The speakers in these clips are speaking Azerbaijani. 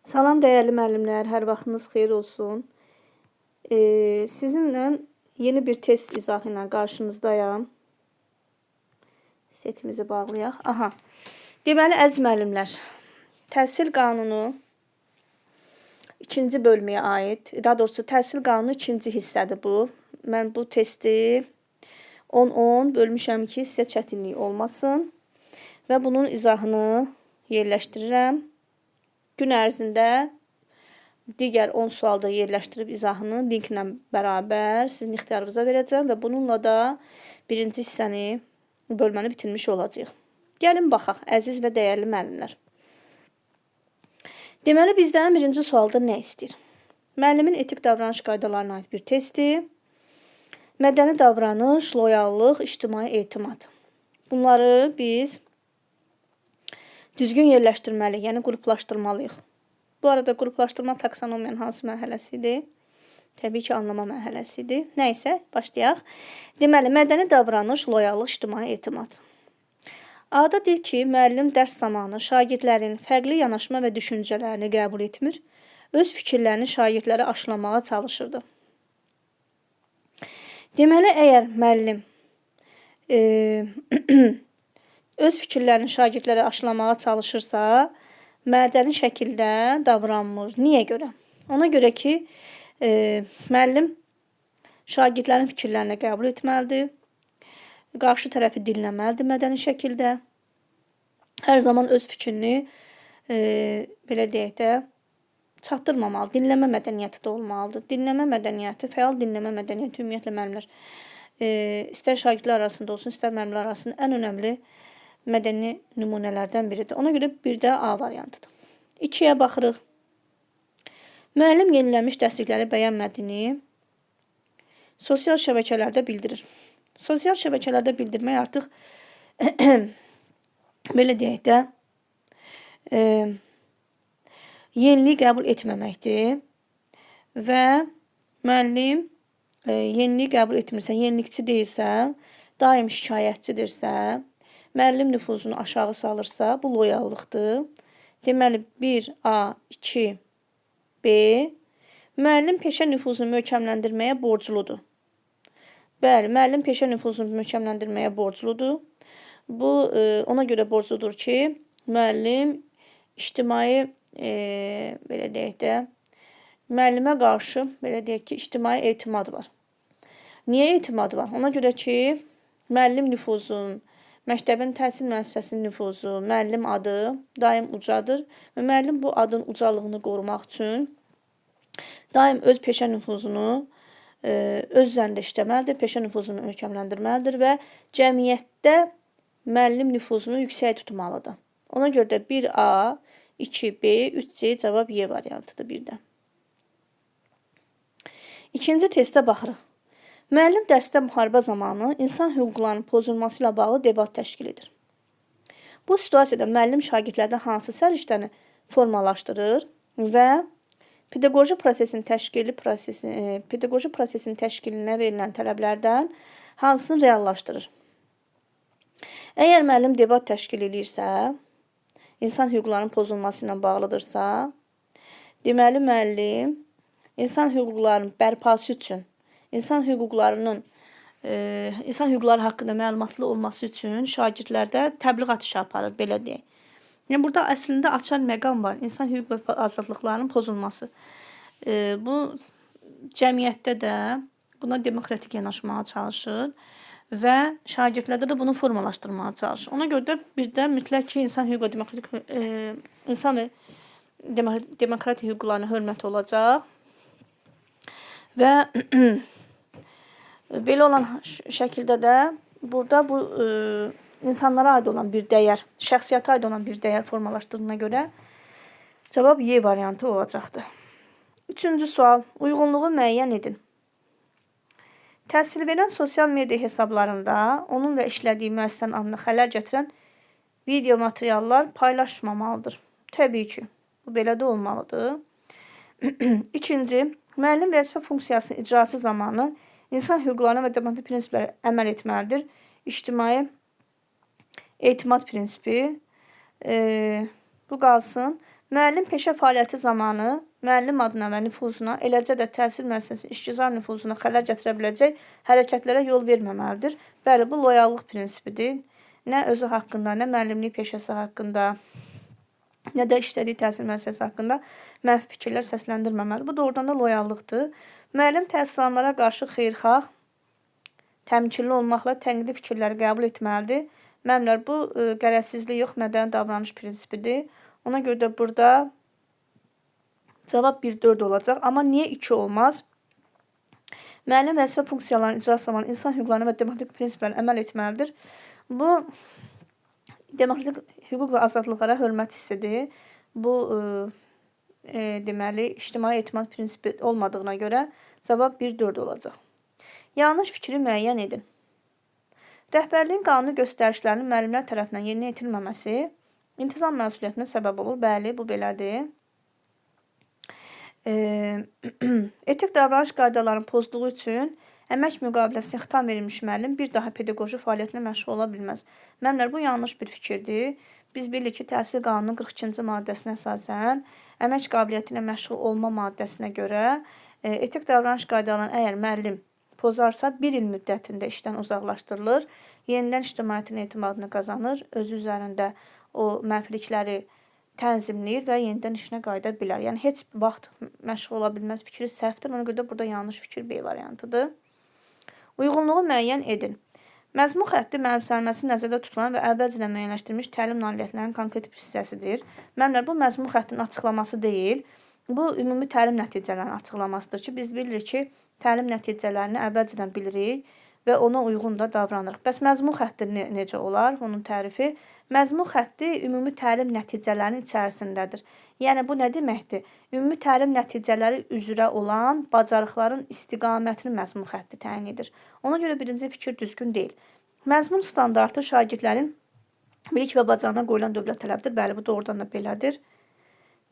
Salam değerli müəllimlər, hər vaxtınız xeyir olsun. Sizinlə yeni bir test izahı ilə qarşınızdayım. Setimizi bağlayaq. Aha. Deməli, əziz müəllimlər, təhsil qanunu 2-ci bölməyə aid, daha doğrusu təhsil qanunu 2-ci hissədir bu. Mən bu testi 10-10 bölmüşəm ki, sizə çətinlik olmasın və bunun izahını yerləşdirirəm. Gün ərzində digər 10 sualda yerləşdirib izahını linklə bərabər sizin ixtiyarınıza verəcəm və bununla da birinci hissəni, bölməni bitirmiş olacağıq. Gəlin baxaq, əziz və dəyərli müəllimlər. Deməli, bizdən birinci sualda nə istəyir? Müəllimin etik davranış qaydalarına aid bir testi, mədəni davranış, loyallıq, ictimai etimad. Bunları biz düzgün yerləşdirməliyik, yəni qruplaşdırmalıyıq. Bu arada qruplaşdırma taksonomiyanın hansı mərhələsidir? Təbii ki, anlama mərhələsidir. Nəysə, başlayaq. Deməli, mədəni davranış, loyallıq, ictimai etimad. Adadır ki, müəllim dərs zamanı şagirdlərin fərqli yanaşma və düşüncələrini qəbul etmir, öz fikirlərini şagirdlərə aşılamağa çalışırdı. Deməli, əgər müəllim öz fikirlərini şagirdlərə aşılamağa çalışırsa, mədəni şəkildə davranmır. Niyə görə? Ona görə ki, müəllim şagirdlərin fikirlərini qəbul etməlidir, qarşı tərəfi dinləməlidir mədəni şəkildə. Hər zaman öz fikrini, belə deyək də, çatdırmamalı, dinləmə mədəniyyəti də olmalıdır. Dinləmə mədəniyyəti, fəal dinləmə mədəniyyəti ümumiyyətlə müəllimlər, istər şagirdlər arasında olsun, istər müəllimlər arasında ən önəmli mədəni nümunələrdən biridir. Ona görə bir də A variantıdır. 2-yə baxırıq. Müəllim yeniləmiş dərslikləri bəyənmədiyini sosial şəbəkələrdə bildirir. Sosial şəbəkələrdə bildirmək artıq belə deyək də yeniliyi qəbul etməməkdir və müəllim yeniliyi qəbul etmirsə, yenilikçi deyilsə, daim şikayətçidirsə, müəllim nüfuzunu aşağı salırsa, bu loyallıqdır. Deməli, 1A, 2B, müəllim peşə nüfuzunu möhkəmləndirməyə borcludur. Bəli, müəllim peşə nüfuzunu möhkəmləndirməyə borcludur. Bu, ona görə borcludur ki, müəllim ictimai, belə deyək də, müəllimə qarşı, belə deyək ki, ictimai etimad var. Niyə etimad var? Ona görə ki, müəllim nüfuzun, məktəbin təhsil müəssisəsinin nüfuzu, müəllim adı daim ucadır və müəllim bu adın ucalığını qorumaq üçün daim öz peşə nüfuzunu öz üzərində işləməlidir, peşə nüfuzunu möhkəmləndirməlidir və cəmiyyətdə müəllim nüfuzunu yüksək tutmalıdır. Ona görə də 1A, 2B, 3C cavab Y variantıdır bir də. İkinci testə baxırıq. Müəllim dərsdə müharibə zamanı insan hüquqlarının pozulması ilə bağlı debat təşkil edir. Bu situasiyada müəllim şagirdlərdən hansı səriştəni formalaşdırır və pedaqoji prosesin təşkilinə verilən tələblərdən hansını reallaşdırır? Əgər müəllim debat təşkil edirsə, insan hüquqlarının pozulması ilə bağlıdırsa, deməli müəllim insan hüquqlarının bərpası üçün, insan hüquqları haqqında məlumatlı olması üçün şagirdlərdə təbliğat işi aparır, belə deyək. Yəni, burada əslində açan məqam var, insan hüquq və azadlıqlarının pozulması. Bu, cəmiyyətdə də buna demokratik yanaşmağa çalışır və şagirdlərdə də bunu formalaşdırmağa çalışır. Ona görə də bizdə mütləq ki, insan hüquq və demokratik hüquqlarına hörmət olacaq və belə olan şəkildə də burada bu insanlara aid olan bir dəyər, şəxsiyyətə aid olan bir dəyər formalaşdırdığına görə cavab Y variantı olacaqdır. Üçüncü sual. Uyğunluğu müəyyən edin. Təhsil verən sosial media hesablarında onun və işlədiyi müəssisənin adına xələl gətirən video materiallar paylaşmamalıdır. Təbii ki, bu belə də olmalıdır. İkinci, müəllim vəzifə funksiyasının icrası zamanı insan hüquqlarına və demokratik prinsiplərə əməl etməlidir. İctimai etimad prinsipi bu qalsın. Müəllim peşə fəaliyyəti zamanı müəllim adına və nüfuzuna, eləcə də təhsil müəssisəsinin işgüzar nüfuzuna xələl gətirə biləcək hərəkətlərə yol verməməlidir. Bəli, bu loyallıq prinsipidir. Nə özü haqqında, nə müəllimlik peşəsi haqqında, nə də işlədiyi təhsil müəssisəsi haqqında mənfi fikirlər səsləndirməməli. Bu doğrudan da loyallıqdır. Müəllim təhsil alanlara qarşı xeyirxah, təmkinli olmaqla tənqidi fikirləri qəbul etməlidir. Müəllimlər, bu qərəzsizlik yox, mədəni davranış prinsipidir. Ona görə də burada cavab 1-4 olacaq. Amma niyə 2 olmaz? Müəllim vəzifə funksiyalarının icrası zamanı insan hüquqlarına və demokratik prinsiplərə əməl etməlidir. Bu, demokratik hüquq və azadlıqlara hörmət hissidir. Bu, deməli, ictimai etimad prinsipi olmadığına görə cavab 1-4 olacaq. Yanlış fikri müəyyən edin. Rəhbərliyin qanuni göstərişlərinin müəllimlər tərəfindən yerinə yetirilməməsi intizam məsuliyyətinə səbəb olur. Bəli, bu belədir. Etik davranış qaydalarının pozduğu üçün əmək müqaviləsinə xitam verilmiş müəllim bir daha pedaqoji fəaliyyətinə məşğul ola bilməz. Müəllimlər, bu yanlış bir fikirdir. Biz bilirik ki, təhsil qanunun 42-ci maddəsinə əsasən əmək qabiliyyəti ilə məşğul olma maddəsinə görə etik davranış qaydalarını əgər müəllim pozarsa 1 il müddətində işdən uzaqlaşdırılır, yenidən ictimaiyyətin etimadını qazanır, özü üzərində o mənfilikləri tənzimləyir və yenidən işinə qayıda bilər. Yəni, heç vaxt məşğul ola bilməz fikri səhvdir. Ona görə də burada yanlış fikir B variantıdır. Uyğunluğu müəyyən edin. Məzmun xətti mənimsənilməsi nəzərdə tutulan və əvvəlcədən müəyyənləşdirilmiş təlim nailiyyətlərinin konkret bir hissəsidir. Müəllimlər, bu məzmun xəttinin açıqlaması deyil. Bu, ümumi təlim nəticələrinin açıqlamasıdır ki, biz bilirik ki, təlim nəticələrini əvvəlcədən bilirik və ona uyğun da davranırıq. Bəs məzmun xətti necə olar? Onun tərifi. Məzmun xətti ümumi təlim nəticələrinin içərisindədir. Yəni, bu nə deməkdir? Ümumi təlim nəticələri üzrə olan bacarıqların istiqamətini məzmun xətti təyin edir. Ona görə birinci fikir düzgün deyil. Məzmun standartı şagirdlərin bilik və bacarığına qoyulan dövlət tələbidir. Bəli, bu doğrudan da belədir.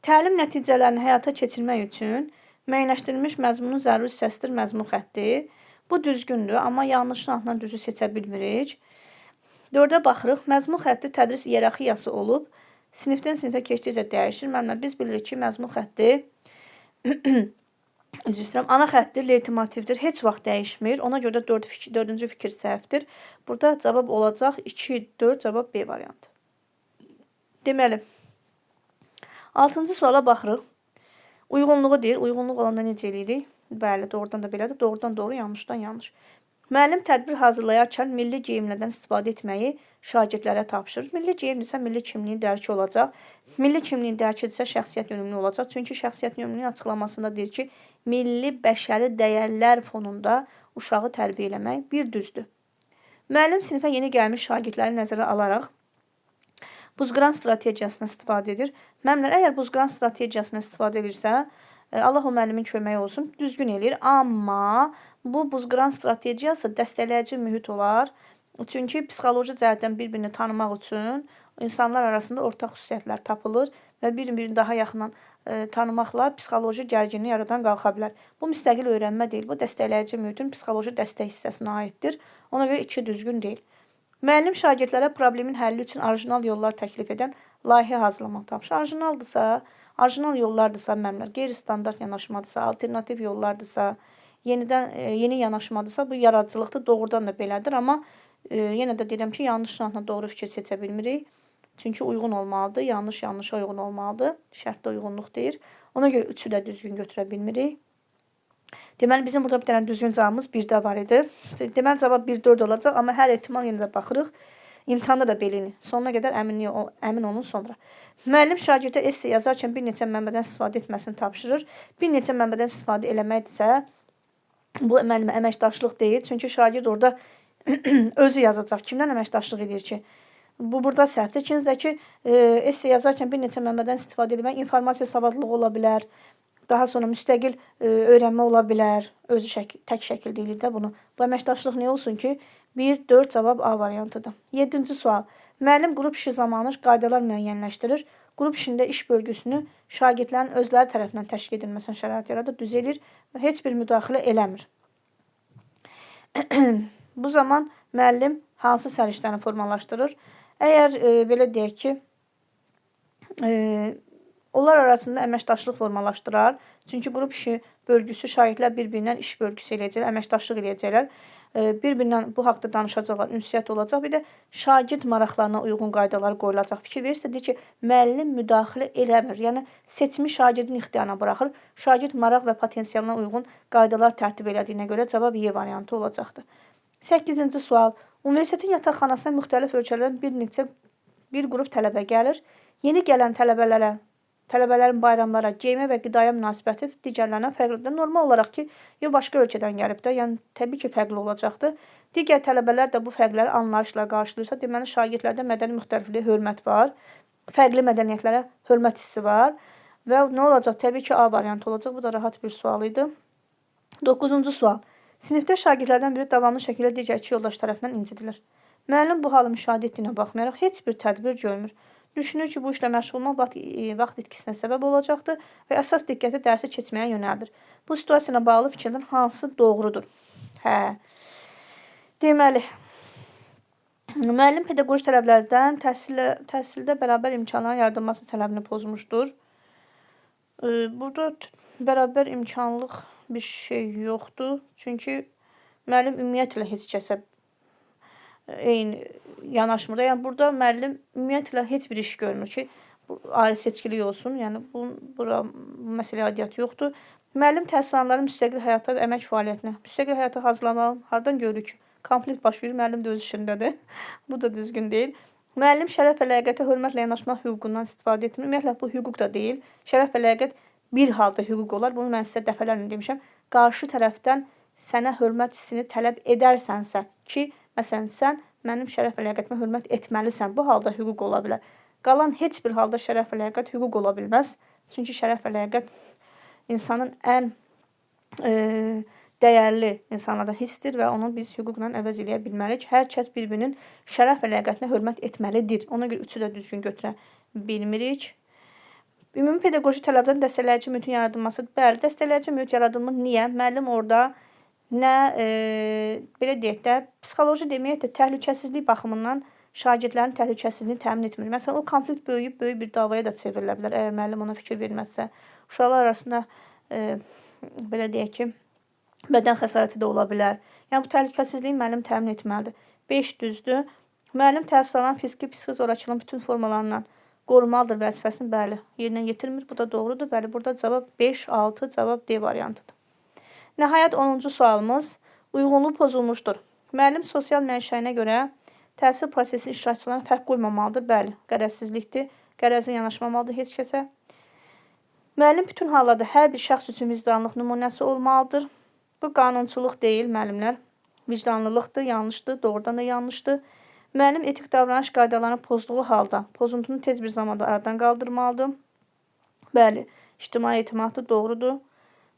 Təlim nəticələrini həyata keçirmək üçün müəyyənləşdirilmiş məzmunun zəruri hissəsidir məzmun xətti. Bu düzgündür, amma yanlışın altından düzü seçə bilmirik. 4-ə baxırıq. Məzmun xətti tədris iyerarxiyası olub, sinifdən sinifə keçdikcə dəyişir. Biz bilirik ki, məzmun xətti ana xətti leytimotivdir, heç vaxt dəyişmir. Ona görə də 4-cü fikir səhvdir. Burada cavab olacaq 2-4, cavab B variantı. Deməli, 6-cı suala baxırıq. Uyğunluğu deyir. Uyğunluq olanda necə eləyirik? Bəli, doğrudan da belədir. Doğrudan doğru, yanlışdan yanlış. Müəllim tədbir hazırlayarkən milli geyimlərdən istifadə etməyi şagirdlərə tapşırır. Milli geyimdirsə milli kimliyin dərki olacaq. Milli kimliyin dərkidirsə şəxsiyyət yönümlü olacaq. Çünki şəxsiyyət yönümlüyün açıqlamasında deyir ki, milli bəşəri dəyərlər fonunda uşağı tərbiyə eləmək bir düzdür. Müəllim sinifə yeni gəlmiş şagirdləri nəzərə alaraq buzqıran strategiyasına istifadə edir. Müəllimlər, əgər buzqıran strategiyasına istifadə edirsə, Allah o müəllimin köməyi olsun, düzgün eləyir. Amma bu buzqıran strategiyası dəstəkləyici mühit olar. Çünki psixoloji cəhətdən bir-birini tanımaq üçün insanlar arasında ortaq xüsusiyyətlər tapılır və bir-birini daha yaxından tanımaqla psixoloji gərginlik yaradan qalxa bilər. Bu müstəqil öyrənmə deyil, bu dəstəkləyici mühitin psixoloji dəstək hissəsinə aiddir. Ona görə 2 düzgün deyil. Müəllim şagirdlərə problemin həlli üçün orijinal yollar təklif edən layihə hazırlamaq tapşırır. Orijinal yollardırsa, müəllimlər, qeyri-standart yanaşmadırsa, alternativ yollardırsa, yeni yanaşmadırsa, bu yaradıcılıqdır, doğrudan da belədir. Amma yenə də deyirəm ki, yanlışla doğru fikir seçə bilmirik. Çünki uyğun olmalıdır, yanlışa uyğun olmalıdır. Şərtdə uyğunluq deyir. Ona görə 3-ü də düzgün götürə bilmirik. Deməli, bizim burada bir dənə düzgün cavabımız 1-də var idi. Deməli, cavab 1-4 olacaq, amma hər ehtimal yenə də baxırıq. İmtahanda da belini. Sonuna qədər əmin olun sonra. Müəllim şagirdə esse yazarkən bir neçə mənbədən istifadə etməsini tapşırır. Bir neçə mənbədən istifadə eləməkdirsə, bu müəllimə əməkdaşlıq deyil. Çünki şagird orada özü yazacaq. Kimdən əməkdaşlıq edir ki? Bu burada səhvdir. İkincisi, esse yazarkən bir neçə mənbədən istifadə etmək informasiya savadlılığı ola bilər. Daha sonra müstəqil öyrənmə ola bilər. Özü tək şəkildə eləyir də bunu. Bu əməkdaşlıq nə olsun ki? 1-4 cavab A variantıdır. 7-ci sual. Müəllim qrup işi zamanı qaydalar müəyyənləşdirir. Qrup işində iş bölgüsünü şagirdlərin özləri tərəfindən təşkil edilməsinə şərait yaradır, düz eləyir və heç bir müdaxilə eləmir. Bu zaman müəllim hansı səriştəni formalaşdırır? Əgər belə deyək ki, Onlar arasında əməkdaşlıq formalaşdırar. Çünki qrup işi bölgüsü şagirdlər bir-birindən iş bölgüsü eləyəcəklər, əməkdaşlıq eləyəcəklər. Bir-birindən bu haqda danışacaqlar, ünsiyyət olacaq. Bir də şagird maraqlarına uyğun qaydalar qoyulacaq. Fikir verirsə, deyir ki, müəllim müdaxilə eləmir. Yəni, seçimi şagirdin ixtiyarına buraxır. Şagird maraq və potensialına uyğun qaydalar tərtib elədiyinə görə cavab Y variantı olacaqdır. 8-ci sual. Universitetin yataqxanasına müxtəlif ölkələrdən bir qrup tələbə gəlir. Yeni gələn tələbələrin bayramlara, geyimə və qidaya münasibəti digərlərindən fərqlidir. Normal olaraq ki, başqa ölkədən gəlib də, yəni təbii ki, fərqli olacaqdır. Digər tələbələr də bu fərqləri anlayışla qarşılayırsa, deməli şagirdlərdə mədəni müxtəlifliyə hörmət var, fərqli mədəniyyətlərə hörmət hissi var və nə olacaq? Təbii ki, A variantı olacaq. Bu da rahat bir sual idi. 9-cu sual. Sinifdə şagirdlərdən biri davamlı şəkildə digər iki yoldaş tərəfindən incidilir. Müəllim bu halı müşahidə etdiyinə baxmayaraq heç bir tədbir görmür. Düşünür ki, bu işlə məşğul olmaq vaxt itkisinə səbəb olacaqdır və əsas diqqəti dərsi keçməyə yönəldir. Bu situasiyaya bağlı fikirdən hansı doğrudur? Deməli, müəllim pedaqoji tələblərdən təhsildə bərabər imkanların yaradılması tələbini pozmuşdur. Burada bərabər imkanlıq bir şey yoxdur. Çünki müəllim ümumiyyətlə heç kəsə eyni yanaşmır. Yəni, burada müəllim ümumiyyətlə heç bir iş görmür ki, ayrı seçkilik olsun. Yəni, bu məsələyə aidiyyəti yoxdur. Müəllim təhsil alanların müstəqil həyata və əmək fəaliyyətinə, müstəqil həyata hazırlanmalı. Hardan görürük ki, konflikt baş verir, müəllim də öz işindədir. Bu da düzgün deyil. Müəllim şərəf və ləyaqətə hörmətlə yanaşmaq hüququndan istifadə etmir. Ümumiyyətlə, bu hüquq da deyil. Şərəf və ləyaqət bir halda hüquq olar. Bunu mən sizə dəfələrlə demişəm. Qarşı tərəfdən sənə hörmət hissini tələb edərsənsə ki, məsələn, sən mənim şərəf və ləyaqətimə hörmət etməlisən. Bu halda hüquq ola bilər. Qalan heç bir halda şərəf və ləyaqət hüquq ola bilməz. Çünki şərəf və ləyaqət insanın ən dəyərli insanlardan hissdir və onu biz hüquqla əvəz eləyə bilməliyik. Hər kəs bir-birinin şərəf və ləyaqətinə hörmət etməlidir. Ona görə üçü də düzgün götürə bilmirik. Ümumi pedaqoji tələbdən dəstəkləyici mühitin yaradılması. Bəli, dəstəkləyici mühit yaradılmır. Niyə? Müəllim orada nə, belə deyək də, psixoloji deməyək də, təhlükəsizlik baxımından şagirdlərin təhlükəsizliyini təmin etmir. Məsələn, o konflikt böyüyüb böyük bir davaya da çevrilə bilər, əgər müəllim ona fikir verməzsə. Uşaqlar arasında, belə deyək ki, bədən xəsarəti də ola bilər. Yəni, bu təhlükəsizliyi müəllim təmin etməlidir. 5 düzdür. Müəllim təhsil alan fiziki, psixi zorakılığın bütün formalarından qorumalıdır vəzifəsini, bəli, yerinə yetirmir. Bu da doğrudur. Bəli, burada cavab 5, 6, cavab D variantıdır. Nəhayət 10-cu sualımız. Uyğunluq pozulmuşdur. Müəllim sosial mənşəyinə görə təhsil prosesi iştirakçılarına fərq qoymamalıdır. Bəli, qərəzsizlikdir. Qərəzlə yanaşmamalıdır heç kəsə. Müəllim bütün hallarda hər bir şəxs üçün vicdanlıq nümunəsi olmalıdır. Bu qanunçuluq deyil, müəllimlər. Vicdanlılıqdır, yanlışdır, doğrudan da yanlışdır. Müəllim etik davranış qaydalarını pozduğu halda pozuntunu tez bir zamanda aradan qaldırmalıdır. Bəli, ictimai etimaddır, doğrudur.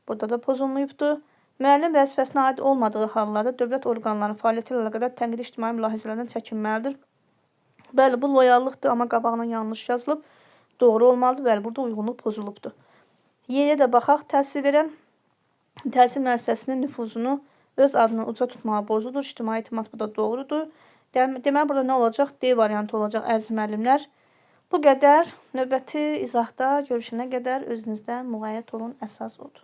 Burada da pozulmayıbdır. Müəllim vəzifəsinə aid olmadığı hallarda dövlət orqanlarının fəaliyyəti ilə əlaqədar tənqidi ictimai mülahizələrdən çəkinməlidir. Bəli, bu loyallıqdır, amma qabağına yanlış yazılıb. Doğru olmalıdır. Bəli, burada uyğunluq pozulubdur. Y-yə də baxaq. Təhsil verən təhsil müəssisəsinin nüfuzunu öz adını uca tutmağa borcludur. İctimai etimad bu da doğrudur. Deməli, burada nə olacaq? D variantı olacaq, əziz müəllimlər. Bu qədər. Növbəti izahda görüşənə qədər özünüzdən müğayyət olun. Əsas odur.